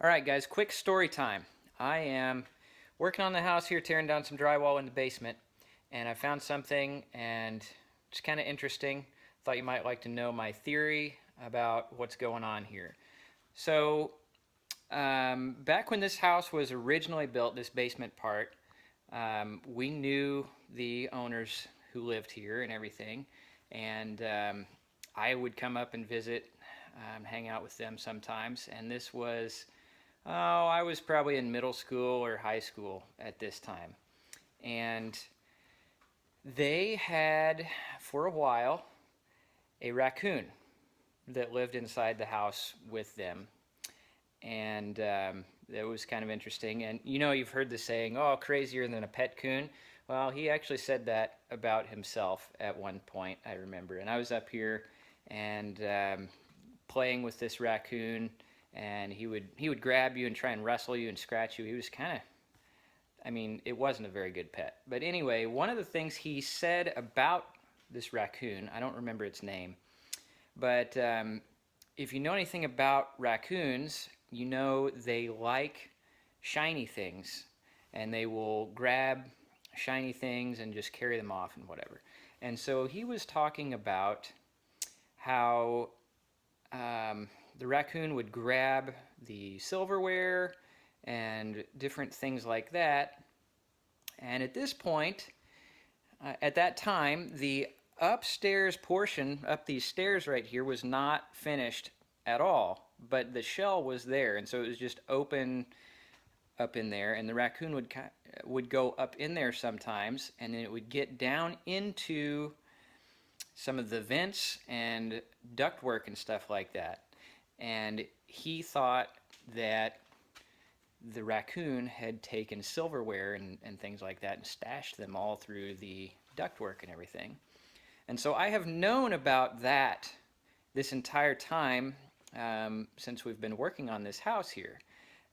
All right, guys, quick story time. I am working on the house here, tearing down some drywall in the basement, and I found something, and it's kind of interesting. Thought you might like to know my theory about what's going on here. So, back when this house was originally built, this basement part, we knew the owners who lived here and everything, and I would come up and visit, hang out with them sometimes, and this was I was probably in middle school or high school at this time. And they had, for a while, a raccoon that lived inside the house with them. And it was kind of interesting. And you know, you've heard the saying, oh, crazier than a pet coon. Well, he actually said that about himself at one point, I remember. And I was up here and playing with this raccoon, and he would grab you and try and wrestle you and scratch you. He was kind of, I mean, it wasn't a very good pet. But anyway, one of the things he said about this raccoon, I don't remember its name, but if you know anything about raccoons, you know they like shiny things, and they will grab shiny things and just carry them off and whatever. And so he was talking about how the raccoon would grab the silverware and different things like that. And at this point, at that time, the upstairs portion, up these stairs right here, was not finished at all, but the shell was there, and so it was just open up in there, and the raccoon would go up in there sometimes, and then it would get down into some of the vents and ductwork and stuff like that. And he thought that the raccoon had taken silverware and things like that and stashed them all through the ductwork and everything. And so I have known about that this entire time since we've been working on this house here.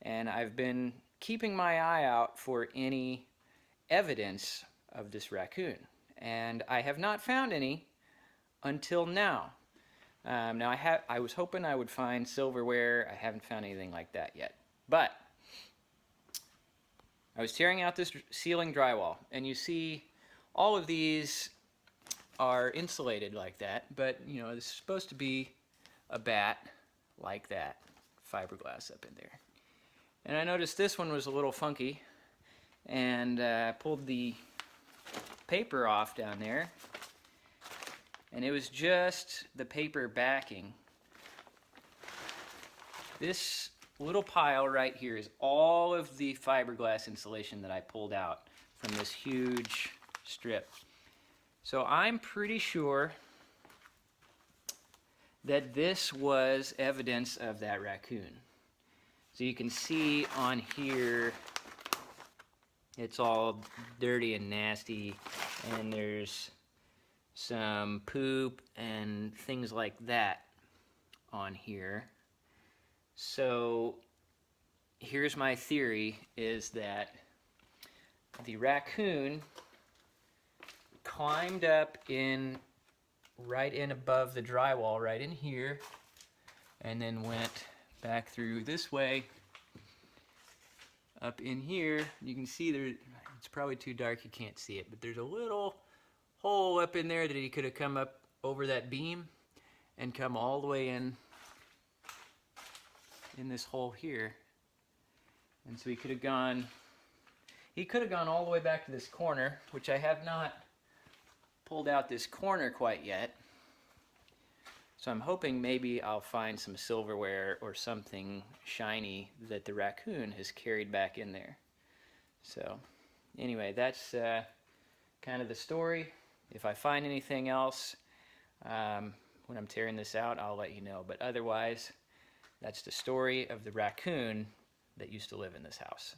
And I've been keeping my eye out for any evidence of this raccoon. And I have not found any until now. Now I was hoping I would find silverware. I haven't found anything like that yet. But I was tearing out this ceiling drywall, and you see all of these are insulated like that, but you know, this is supposed to be a bat like that, fiberglass up in there. And I noticed this one was a little funky, and pulled the paper off down there, and it was just the paper backing. This little pile right here is all of the fiberglass insulation that I pulled out from this huge strip. So I'm pretty sure that this was evidence of that raccoon. So you can see on here, it's all dirty and nasty, and there's some poop and things like that on here. So here's my theory, is that the raccoon climbed up in right in above the drywall right in here, and then went back through this way up in here. You can see there, it's probably too dark, you can't see it, but there's a little hole up in there that he could have come up over that beam and come all the way in this hole here. And so he could have gone all the way back to this corner, which I have not pulled out this corner quite yet. So I'm hoping maybe I'll find some silverware or something shiny that the raccoon has carried back in there. So anyway, that's kind of the story. If I find anything else when I'm tearing this out, I'll let you know. But otherwise, that's the story of the raccoon that used to live in this house.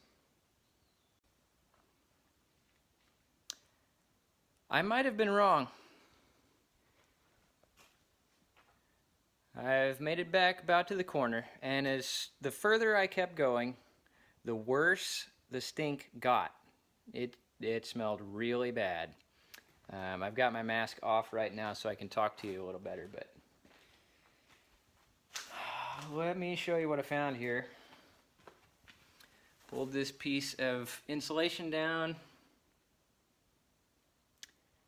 I might have been wrong. I've made it back about to the corner, and as the further I kept going, the worse the stink got. It smelled really bad. I've got my mask off right now so I can talk to you a little better, but let me show you what I found here. Pulled this piece of insulation down,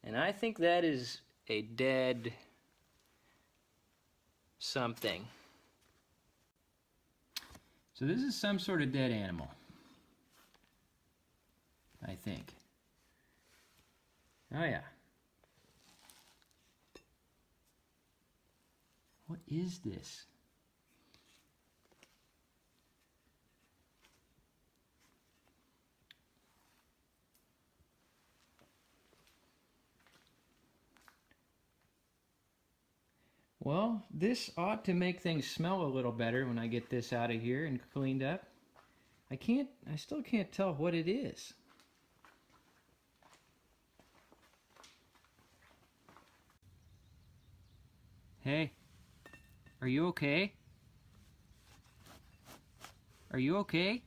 and I think that is a dead something. So this is some sort of dead animal, I think. Oh yeah. What is this? Well, this ought to make things smell a little better when I get this out of here and cleaned up. I still can't tell what it is. Hey, are you okay? Are you okay?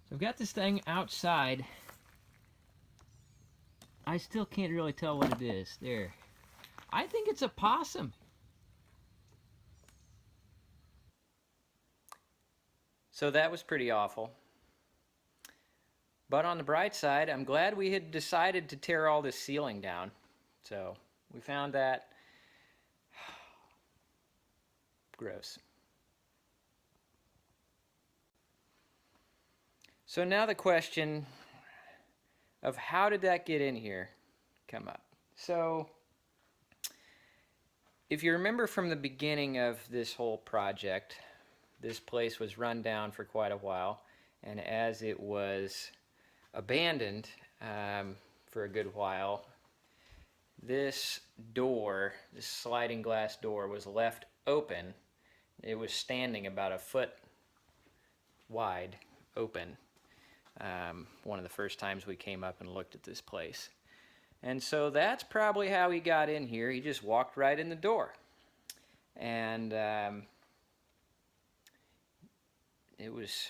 So I've got this thing outside. I still can't really tell what it is. There. I think it's a possum. So that was pretty awful. But on the bright side, I'm glad we had decided to tear all this ceiling down. So we found that. Gross. So now the question of how did that get in here come up. So if you remember from the beginning of this whole project, this place was run down for quite a while, and as it was abandoned for a good while, this door, this sliding glass door, was left open. It was standing about a foot wide open. One of the first times we came up and looked at this place. And so that's probably how he got in here. He just walked right in the door. And it was,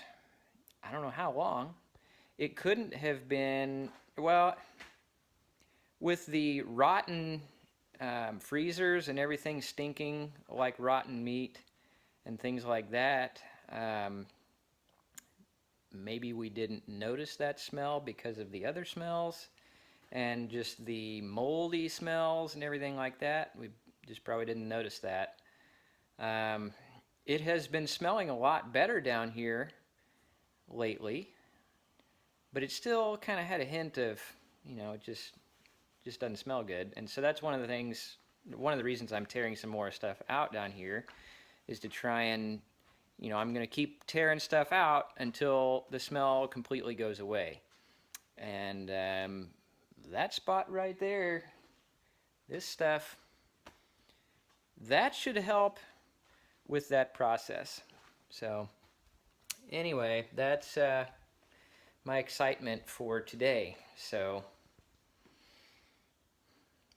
I don't know how long. It couldn't have been, well, with the rotten freezers and everything stinking like rotten meat and things like that, maybe we didn't notice that smell because of the other smells and just the moldy smells and everything like that. We just probably didn't notice that. It has been smelling a lot better down here lately, but it still kind of had a hint of, you know, it just doesn't smell good. And so that's one of the things, one of the reasons I'm tearing some more stuff out down here is to try and, you know, I'm going to keep tearing stuff out until the smell completely goes away. And that spot right there, this stuff, that should help with that process. So anyway, that's my excitement for today. So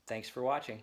thanks for watching.